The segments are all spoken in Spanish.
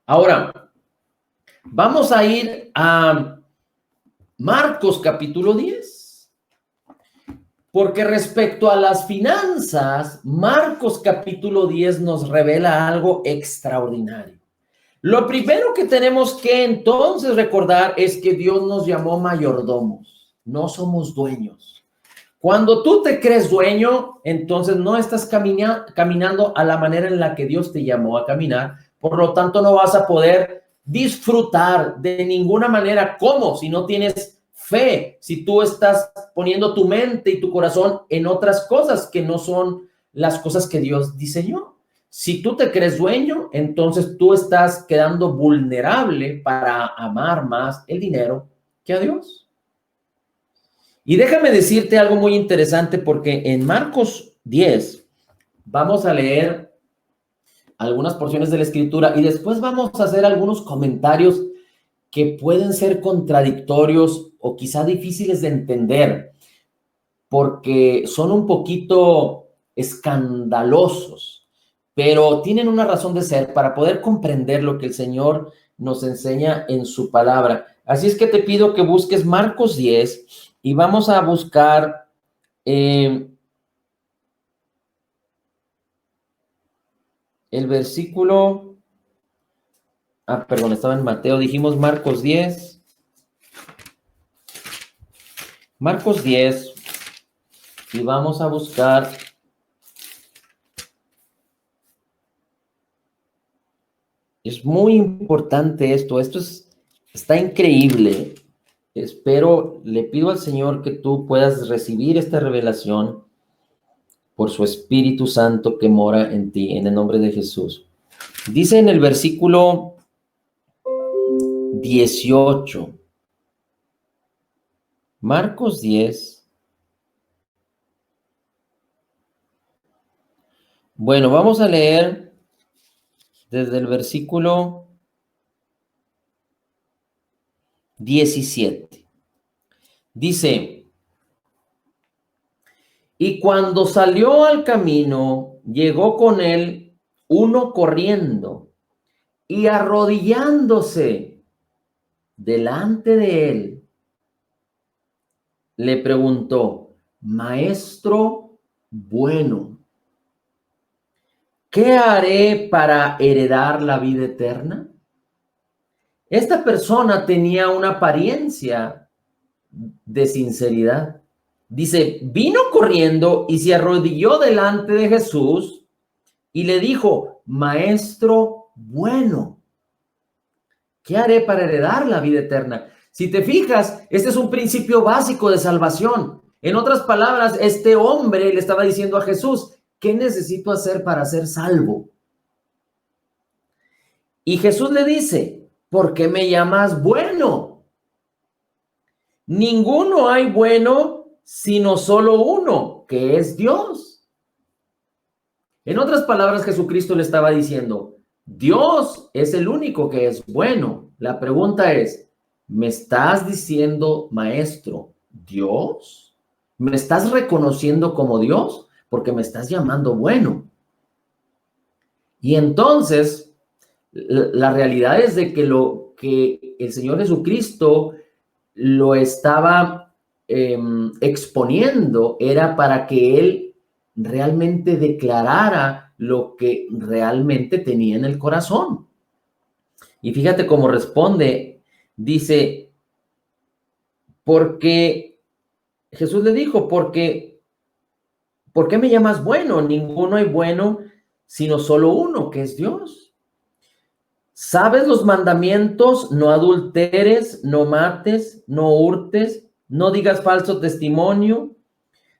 Ahora, vamos a ir a Marcos capítulo 10, porque respecto a las finanzas, Marcos capítulo 10 nos revela algo extraordinario. Lo primero que tenemos que entonces recordar es que Dios nos llamó mayordomos, no somos dueños. Cuando tú te crees dueño, entonces no estás caminando a la manera en la que Dios te llamó a caminar, por lo tanto no vas a poder disfrutar de ninguna manera. ¿Cómo? Si no tienes fe, si tú estás poniendo tu mente y tu corazón en otras cosas que no son las cosas que Dios diseñó. Si tú te crees dueño, entonces tú estás quedando vulnerable para amar más el dinero que a Dios. Y déjame decirte algo muy interesante, porque en Marcos 10 vamos a leer algunas porciones de la escritura y después vamos a hacer algunos comentarios que pueden ser contradictorios o quizá difíciles de entender, porque son un poquito escandalosos, pero tienen una razón de ser para poder comprender lo que el Señor nos enseña en su palabra. Así es que te pido que busques Marcos 10 y vamos a buscar el versículo, perdón, estaba en Mateo, dijimos Marcos 10. Marcos 10 y vamos a buscar es muy importante esto está increíble. Espero, le pido al Señor que tú puedas recibir esta revelación por su Espíritu Santo que mora en ti, en el nombre de Jesús. Dice en el versículo 18, Marcos 10. Bueno, vamos a leer desde el versículo 17. Dice: y cuando salió al camino, llegó con él uno corriendo y arrodillándose delante de él, le preguntó: Maestro bueno, ¿qué haré para heredar la vida eterna? Esta persona tenía una apariencia de sinceridad. Dice, vino corriendo y se arrodilló delante de Jesús y le dijo: Maestro bueno, ¿qué haré para heredar la vida eterna? Si te fijas, este es un principio básico de salvación. En otras palabras, este hombre le estaba diciendo a Jesús: ¿qué necesito hacer para ser salvo? Y Jesús le dice: ¿por qué me llamas bueno? Ninguno hay bueno sino solo uno, que es Dios. En otras palabras, Jesucristo le estaba diciendo: Dios es el único que es bueno. La pregunta es, ¿me estás diciendo maestro Dios? ¿Me estás reconociendo como Dios? Porque me estás llamando bueno. Y entonces, la realidad es de que lo que el Señor Jesucristo lo estaba exponiendo era para que él realmente declarara lo que realmente tenía en el corazón. Y fíjate cómo responde. Dice, porque Jesús le dijo, ¿por qué me llamas bueno? Ninguno hay bueno sino solo uno, que es Dios. ¿Sabes los mandamientos? No adulteres, no mates, no hurtes, no digas falso testimonio,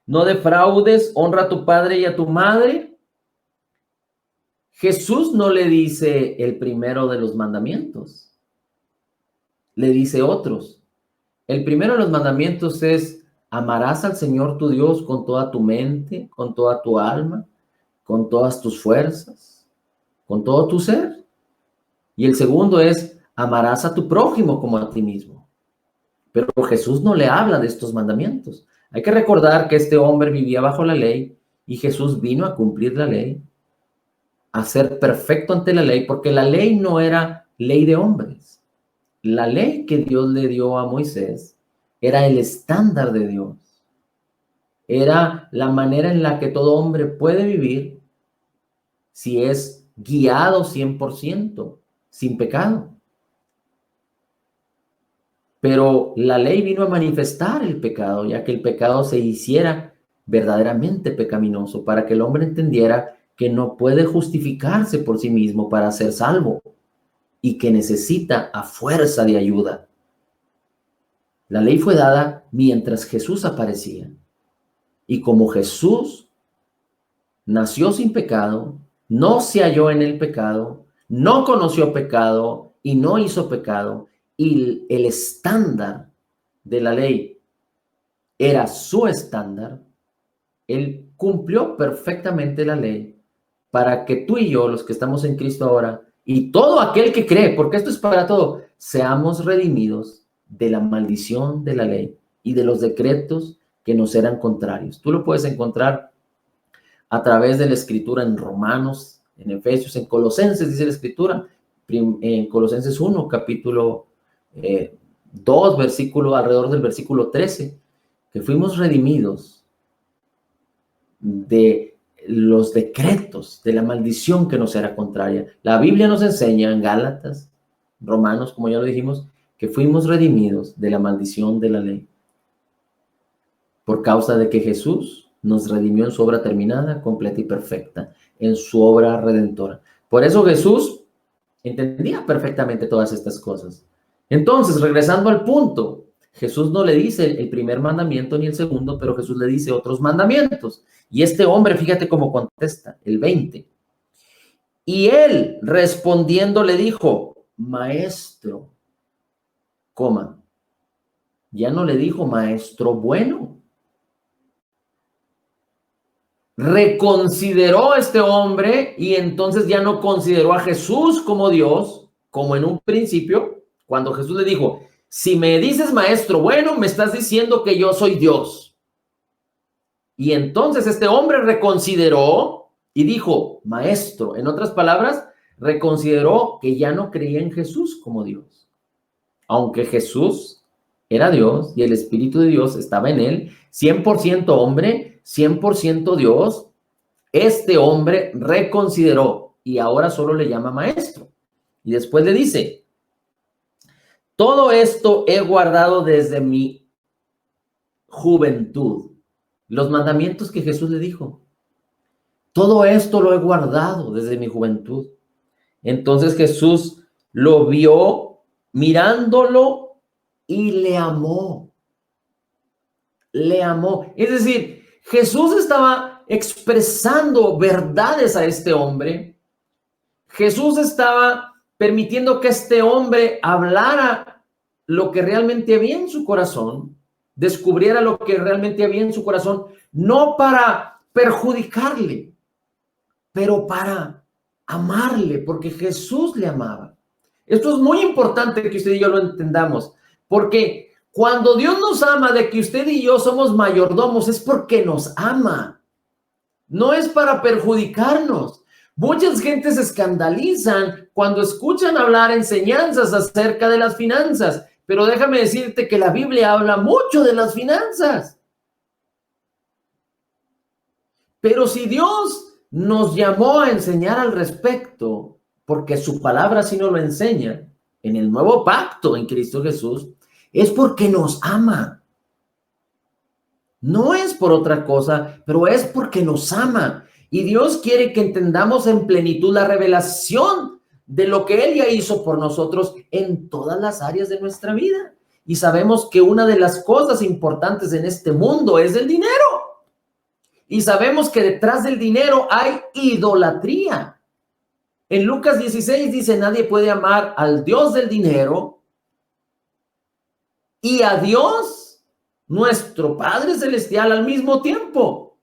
no defraudes, honra a tu padre y a tu madre. Jesús no le dice el primero de los mandamientos, le dice otros. El primero de los mandamientos es: amarás al Señor tu Dios con toda tu mente, con toda tu alma, con todas tus fuerzas, con todo tu ser. Y el segundo es: amarás a tu prójimo como a ti mismo. Pero Jesús no le habla de estos mandamientos. Hay que recordar que este hombre vivía bajo la ley y Jesús vino a cumplir la ley, a ser perfecto ante la ley, porque la ley no era ley de hombres. La ley que Dios le dio a Moisés era el estándar de Dios. Era la manera en la que todo hombre puede vivir si es guiado 100%, sin pecado. Pero la ley vino a manifestar el pecado, ya que el pecado se hiciera verdaderamente pecaminoso, para que el hombre entendiera que no puede justificarse por sí mismo para ser salvo y que necesita a fuerza de ayuda. La ley fue dada mientras Jesús aparecía. Y como Jesús nació sin pecado, no se halló en el pecado, no conoció pecado y no hizo pecado, y el estándar de la ley era su estándar, él cumplió perfectamente la ley para que tú y yo, los que estamos en Cristo ahora, y todo aquel que cree, porque esto es para todo, seamos redimidos de la maldición de la ley y de los decretos que nos eran contrarios. Tú lo puedes encontrar a través de la Escritura en Romanos, en Efesios, en Colosenses, dice la Escritura, en Colosenses 1, capítulo 2, versículo, alrededor del versículo 13, que fuimos redimidos de los decretos, de la maldición que nos era contraria. La Biblia nos enseña en Gálatas, Romanos, como ya lo dijimos, que fuimos redimidos de la maldición de la ley por causa de que Jesús nos redimió en su obra terminada, completa y perfecta, en su obra redentora. Por eso Jesús entendía perfectamente todas estas cosas. Entonces, regresando al punto, Jesús no le dice el primer mandamiento ni el segundo, pero Jesús le dice otros mandamientos. Y este hombre, fíjate cómo contesta, el 20. Y él respondiendo le dijo, maestro, coma, ya no le dijo maestro bueno. Reconsideró a este hombre y entonces ya no consideró a Jesús como Dios, como en un principio, cuando Jesús le dijo, si me dices maestro bueno, me estás diciendo que yo soy Dios. Y entonces este hombre reconsideró y dijo, maestro, en otras palabras, reconsideró que ya no creía en Jesús como Dios. Aunque Jesús era Dios y el Espíritu de Dios estaba en él, 100% hombre, 100% Dios, este hombre reconsideró y ahora solo le llama maestro. Y después le dice, todo esto he guardado desde mi juventud. Los mandamientos que Jesús le dijo. Todo esto lo he guardado desde mi juventud. Entonces Jesús lo vio mirándolo y le amó. Le amó. Es decir, Jesús estaba expresando verdades a este hombre. Jesús estaba permitiendo que este hombre hablara lo que realmente había en su corazón, descubriera lo que realmente había en su corazón, no para perjudicarle, pero para amarle, porque Jesús le amaba. Esto es muy importante que usted y yo lo entendamos, porque cuando Dios nos ama, de que usted y yo somos mayordomos, es porque nos ama. No es para perjudicarnos. Muchas gentes se escandalizan cuando escuchan hablar enseñanzas acerca de las finanzas, pero déjame decirte que la Biblia habla mucho de las finanzas. Pero si Dios nos llamó a enseñar al respecto, porque su palabra sí nos lo enseña, en el nuevo pacto en Cristo Jesús, es porque nos ama. No es por otra cosa, pero es porque nos ama. Y Dios quiere que entendamos en plenitud la revelación de lo que Él ya hizo por nosotros en todas las áreas de nuestra vida. Y sabemos que una de las cosas importantes en este mundo es el dinero. Y sabemos que detrás del dinero hay idolatría. En Lucas 16 dice, nadie puede amar al Dios del dinero y a Dios, nuestro Padre Celestial, al mismo tiempo.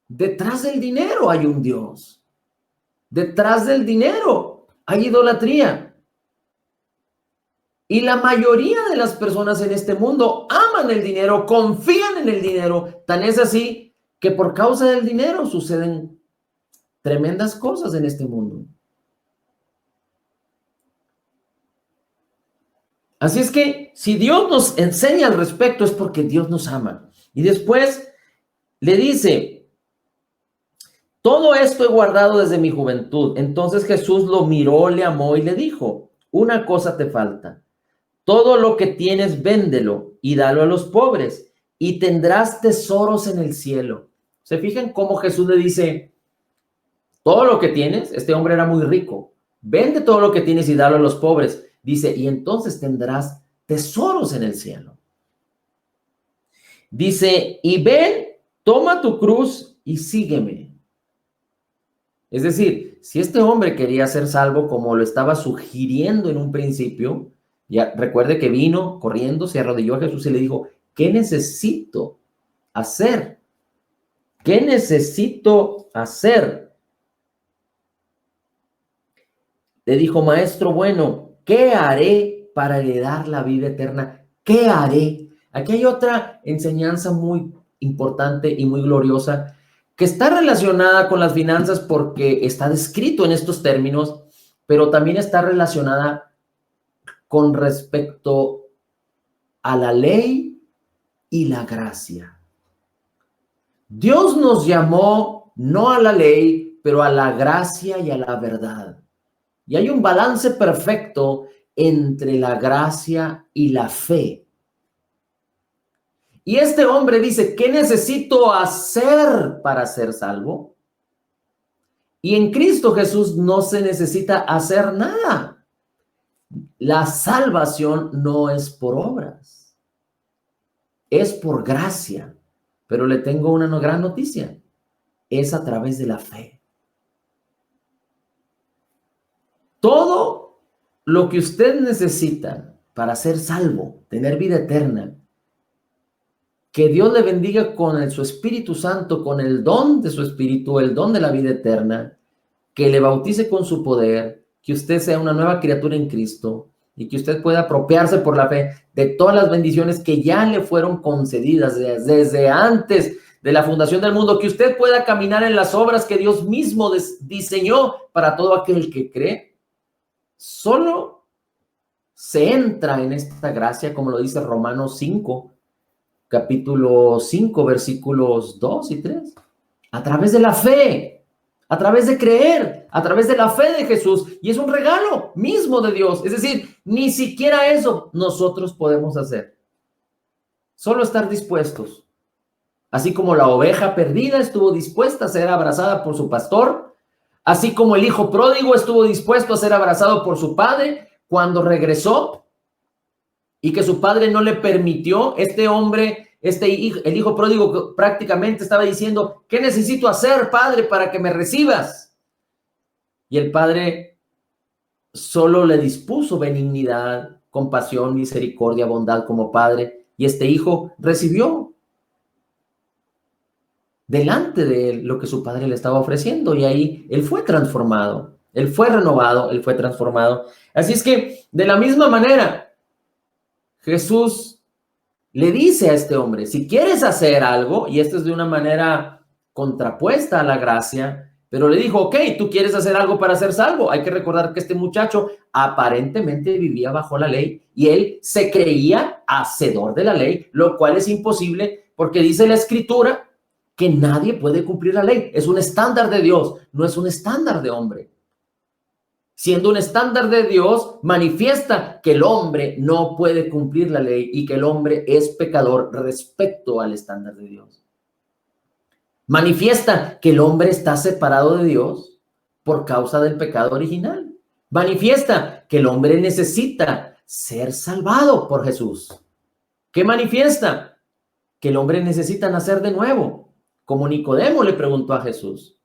Detrás del dinero hay un Dios. Detrás del dinero hay idolatría. Y la mayoría de las personas en este mundo aman el dinero, confían en el dinero. Tan es así que por causa del dinero suceden tremendas cosas en este mundo. Así es que si Dios nos enseña al respecto es porque Dios nos ama. Y después le dice, todo esto he guardado desde mi juventud. Entonces Jesús lo miró, le amó y le dijo, una cosa te falta. Todo lo que tienes, véndelo y dalo a los pobres y tendrás tesoros en el cielo. ¿Se fijan cómo Jesús le dice, todo lo que tienes? Este hombre era muy rico. Vende todo lo que tienes y dalo a los pobres. Dice, y entonces tendrás tesoros en el cielo. Dice, y ven, toma tu cruz y sígueme. Es decir, si este hombre quería ser salvo como lo estaba sugiriendo en un principio, ya recuerde que vino corriendo, se arrodilló a Jesús y le dijo, ¿qué necesito hacer? ¿Qué necesito hacer? Le dijo, maestro bueno, ¿qué haré para heredar la vida eterna? ¿Qué haré? Aquí hay otra enseñanza muy importante y muy gloriosa que está relacionada con las finanzas porque está descrito en estos términos, pero también está relacionada con respecto a la ley y la gracia. Dios nos llamó no a la ley, pero a la gracia y a la verdad. Y hay un balance perfecto entre la gracia y la fe. Y este hombre dice, ¿qué necesito hacer para ser salvo? Y en Cristo Jesús no se necesita hacer nada. La salvación no es por obras, es por gracia. Pero le tengo una gran noticia, es a través de la fe. Todo lo que usted necesita para ser salvo, tener vida eterna, que Dios le bendiga con su Espíritu Santo, con el don de su Espíritu, el don de la vida eterna, que le bautice con su poder, que usted sea una nueva criatura en Cristo y que usted pueda apropiarse por la fe de todas las bendiciones que ya le fueron concedidas desde antes de la fundación del mundo, que usted pueda caminar en las obras que Dios mismo diseñó para todo aquel que cree. Solo se entra en esta gracia, como lo dice Romanos 5, capítulo 5, versículos 2 y 3, a través de la fe, a través de creer, a través de la fe de Jesús, y es un regalo mismo de Dios. Es decir, ni siquiera eso nosotros podemos hacer. Solo estar dispuestos. Así como la oveja perdida estuvo dispuesta a ser abrazada por su pastor, así como el hijo pródigo estuvo dispuesto a ser abrazado por su padre cuando regresó y que su padre no le permitió, este hombre, el hijo pródigo prácticamente estaba diciendo, ¿qué necesito hacer, padre, para que me recibas? Y el padre solo le dispuso benignidad, compasión, misericordia, bondad como padre, y este hijo recibió delante de él lo que su padre le estaba ofreciendo, y ahí él fue transformado, él fue renovado, él fue transformado. Así es que, de la misma manera, Jesús le dice a este hombre, si quieres hacer algo, y esto es de una manera contrapuesta a la gracia, pero le dijo, ok, tú quieres hacer algo para ser salvo. Hay que recordar que este muchacho aparentemente vivía bajo la ley y él se creía hacedor de la ley, lo cual es imposible porque dice la Escritura que nadie puede cumplir la ley. Es un estándar de Dios, no es un estándar de hombre. Siendo un estándar de Dios, manifiesta que el hombre no puede cumplir la ley y que el hombre es pecador respecto al estándar de Dios. Manifiesta que el hombre está separado de Dios por causa del pecado original. Manifiesta que el hombre necesita ser salvado por Jesús. ¿Qué manifiesta? Que el hombre necesita nacer de nuevo, como Nicodemo le preguntó a Jesús.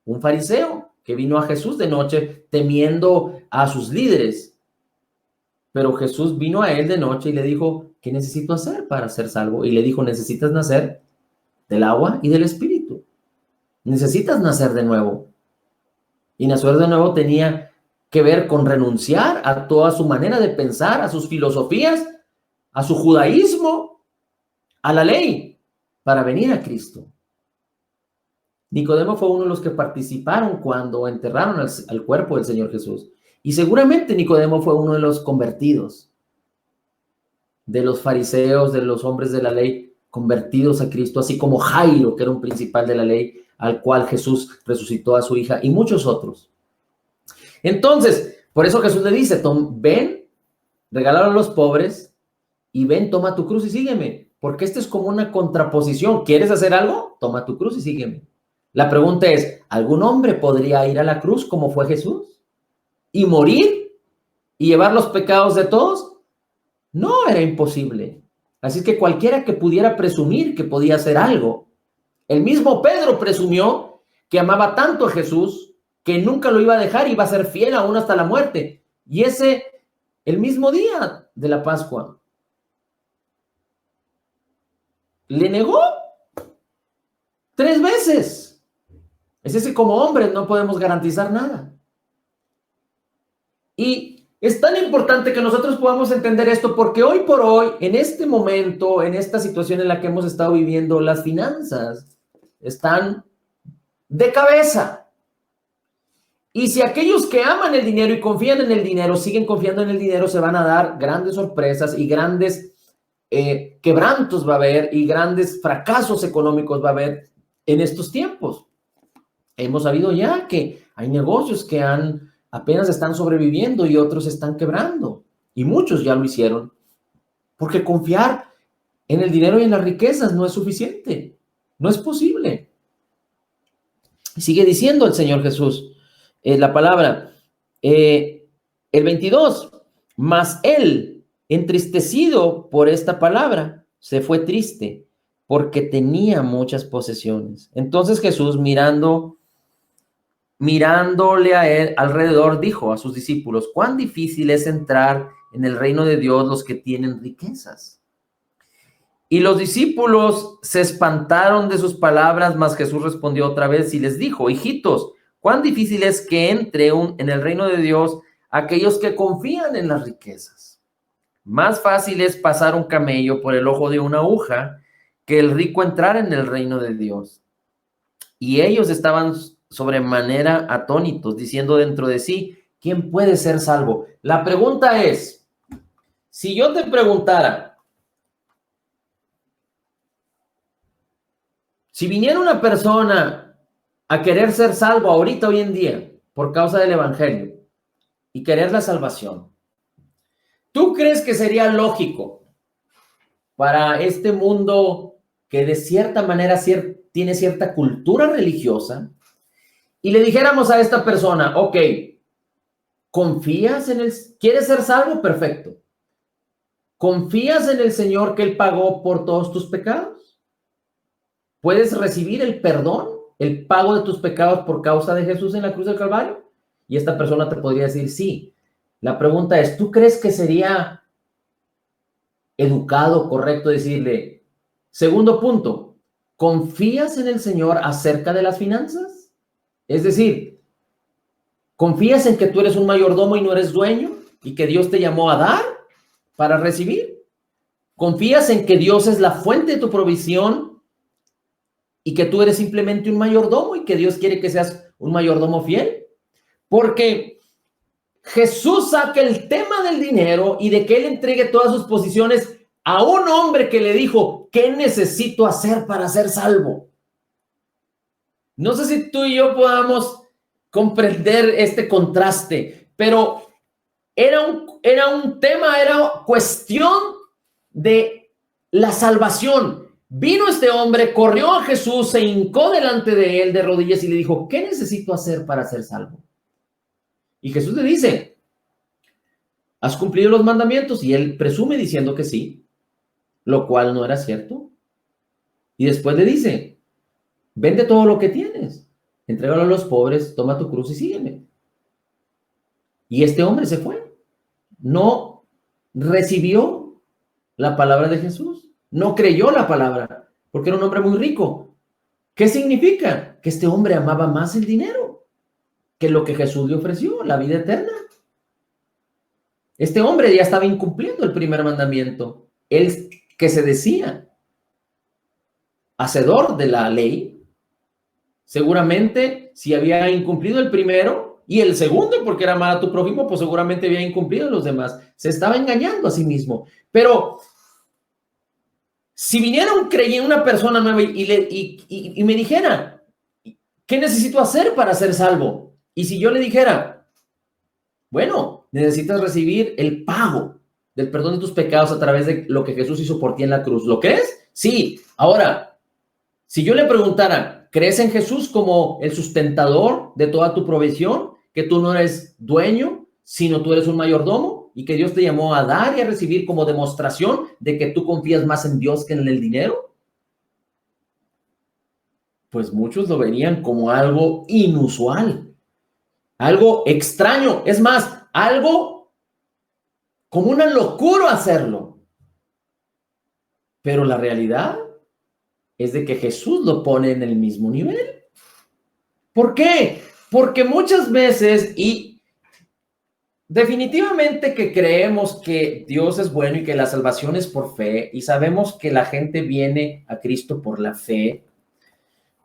Un fariseo que vino a Jesús de noche temiendo a sus líderes. Pero Jesús vino a él de noche y le dijo, ¿qué necesito hacer para ser salvo? Y le dijo, necesitas nacer del agua y del espíritu. Necesitas nacer de nuevo. Y nacer de nuevo tenía que ver con renunciar a toda su manera de pensar, a sus filosofías, a su judaísmo, a la ley, para venir a Cristo. Nicodemo fue uno de los que participaron cuando enterraron al cuerpo del Señor Jesús. Y seguramente Nicodemo fue uno de los convertidos. de los fariseos, de los hombres de la ley convertidos a Cristo, así como Jairo, que era un principal de la ley, al cual Jesús resucitó a su hija, y muchos otros. Entonces, por eso Jesús le dice, ven, regálalo a los pobres, y ven, toma tu cruz y sígueme, porque esto es como una contraposición. ¿Quieres hacer algo? Toma tu cruz y sígueme. La pregunta es, ¿algún hombre podría ir a la cruz como fue Jesús? ¿Y morir? ¿Y llevar los pecados de todos? No, era imposible. Así que cualquiera que pudiera presumir que podía hacer algo, el mismo Pedro presumió que amaba tanto a Jesús que nunca lo iba a dejar y iba a ser fiel aún hasta la muerte. Y el mismo día de la Pascua, le negó 3 veces. Es decir, como hombres no podemos garantizar nada. Y es tan importante que nosotros podamos entender esto porque hoy por hoy, en este momento, en esta situación en la que hemos estado viviendo, las finanzas están de cabeza. Y si aquellos que aman el dinero y confían en el dinero siguen confiando en el dinero, se van a dar grandes sorpresas y grandes quebrantos va a haber y grandes fracasos económicos va a haber en estos tiempos. Hemos sabido ya que hay negocios que apenas están sobreviviendo y otros están quebrando. Y muchos ya lo hicieron. Porque confiar en el dinero y en las riquezas no es suficiente. No es posible. Sigue diciendo el Señor Jesús la palabra. El 22. Mas él, entristecido por esta palabra, se fue triste porque tenía muchas posesiones. Entonces Jesús, mirándole a él alrededor, dijo a sus discípulos, cuán difícil es entrar en el reino de Dios los que tienen riquezas. Y los discípulos se espantaron de sus palabras, mas Jesús respondió otra vez y les dijo, hijitos, cuán difícil es que entre en el reino de Dios aquellos que confían en las riquezas. Más fácil es pasar un camello por el ojo de una aguja que el rico entrar en el reino de Dios. Y ellos estaban sobremanera atónitos, diciendo dentro de sí, ¿quién puede ser salvo? La pregunta es, si yo te preguntara, si viniera una persona a querer ser salvo ahorita, hoy en día, por causa del evangelio, y querer la salvación, ¿tú crees que sería lógico para este mundo que de cierta manera tiene cierta cultura religiosa, y le dijéramos a esta persona, ok, ¿quieres ser salvo? Perfecto. ¿Confías en el Señor que Él pagó por todos tus pecados? ¿Puedes recibir el perdón, el pago de tus pecados por causa de Jesús en la cruz del Calvario? Y esta persona te podría decir, sí. La pregunta es, ¿tú crees que sería educado, correcto decirle, segundo punto, ¿confías en el Señor acerca de las finanzas? Es decir, ¿confías en que tú eres un mayordomo y no eres dueño? ¿Y que Dios te llamó a dar para recibir? ¿Confías en que Dios es la fuente de tu provisión y que tú eres simplemente un mayordomo y que Dios quiere que seas un mayordomo fiel? Porque Jesús saca el tema del dinero y de que Él entregue todas sus posiciones a un hombre que le dijo, ¿qué necesito hacer para ser salvo? No sé si tú y yo podamos comprender este contraste, pero era un tema, era cuestión de la salvación. Vino este hombre, corrió a Jesús, se hincó delante de él de rodillas y le dijo, ¿qué necesito hacer para ser salvo? Y Jesús le dice, ¿has cumplido los mandamientos? Y él presume diciendo que sí, lo cual no era cierto. Y después le dice, vende todo lo que tienes, entrégalo a los pobres, toma tu cruz y sígueme. Y este hombre se fue. No recibió la palabra de Jesús. No creyó la palabra, porque era un hombre muy rico. ¿Qué significa? Que este hombre amaba más el dinero que lo que Jesús le ofreció, la vida eterna. Este hombre ya estaba incumpliendo el primer mandamiento. Él que se decía hacedor de la ley, seguramente si había incumplido el primero y el segundo, porque era amar a tu prójimo, pues seguramente había incumplido los demás. Se estaba engañando a sí mismo. Pero Si viniera un creyente, una persona nueva y me dijera, ¿qué necesito hacer para ser salvo? Y si yo le dijera, bueno, necesitas recibir el pago del perdón de tus pecados a través de lo que Jesús hizo por ti en la cruz. ¿Lo crees? Sí. Ahora, si yo le preguntara, ¿crees en Jesús como el sustentador de toda tu provisión? Que tú no eres dueño, sino tú eres un mayordomo y que Dios te llamó a dar y a recibir como demostración de que tú confías más en Dios que en el dinero. Pues muchos lo verían como algo inusual, algo extraño, es más, algo como una locura hacerlo. Pero la realidad es de que Jesús lo pone en el mismo nivel. ¿Por qué? Porque muchas veces, y definitivamente que creemos que Dios es bueno y que la salvación es por fe, y sabemos que la gente viene a Cristo por la fe,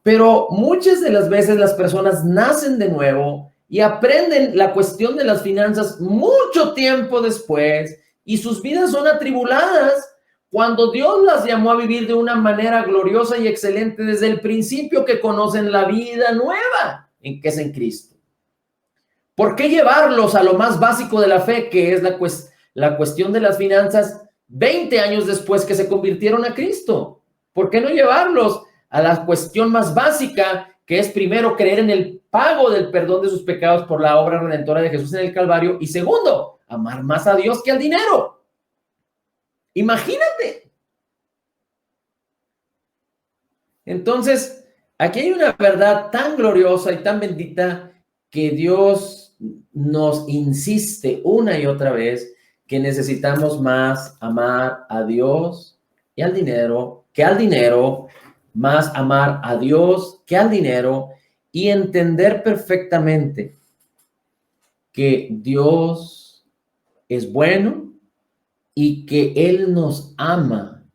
pero muchas de las veces las personas nacen de nuevo y aprenden la cuestión de las finanzas mucho tiempo después y sus vidas son atribuladas cuando Dios las llamó a vivir de una manera gloriosa y excelente desde el principio que conocen la vida nueva en que es en Cristo. ¿Por qué llevarlos a lo más básico de la fe, que es la cuestión de las finanzas 20 años después que se convirtieron a Cristo? ¿Por qué no llevarlos a la cuestión más básica, que es primero creer en el pago del perdón de sus pecados por la obra redentora de Jesús en el Calvario? Y segundo, amar más a Dios que al dinero. Imagínate. Entonces, aquí hay una verdad tan gloriosa y tan bendita que Dios nos insiste una y otra vez que necesitamos más amar a Dios y al dinero que al dinero, más amar a Dios que al dinero y entender perfectamente que Dios es bueno y que Él nos ama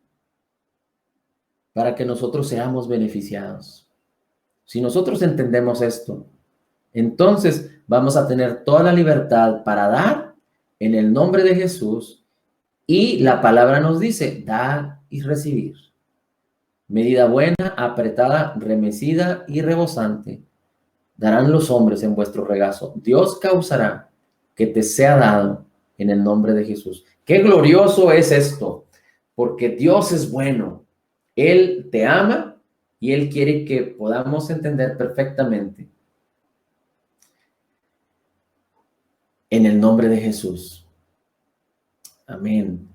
para que nosotros seamos beneficiados. Si nosotros entendemos esto, entonces vamos a tener toda la libertad para dar en el nombre de Jesús y la palabra nos dice, dar y recibir. Medida buena, apretada, remecida y rebosante darán los hombres en vuestro regazo. Dios causará que te sea dado en el nombre de Jesús. Qué glorioso es esto, porque Dios es bueno. Él te ama y Él quiere que podamos entender perfectamente en el nombre de Jesús. Amén.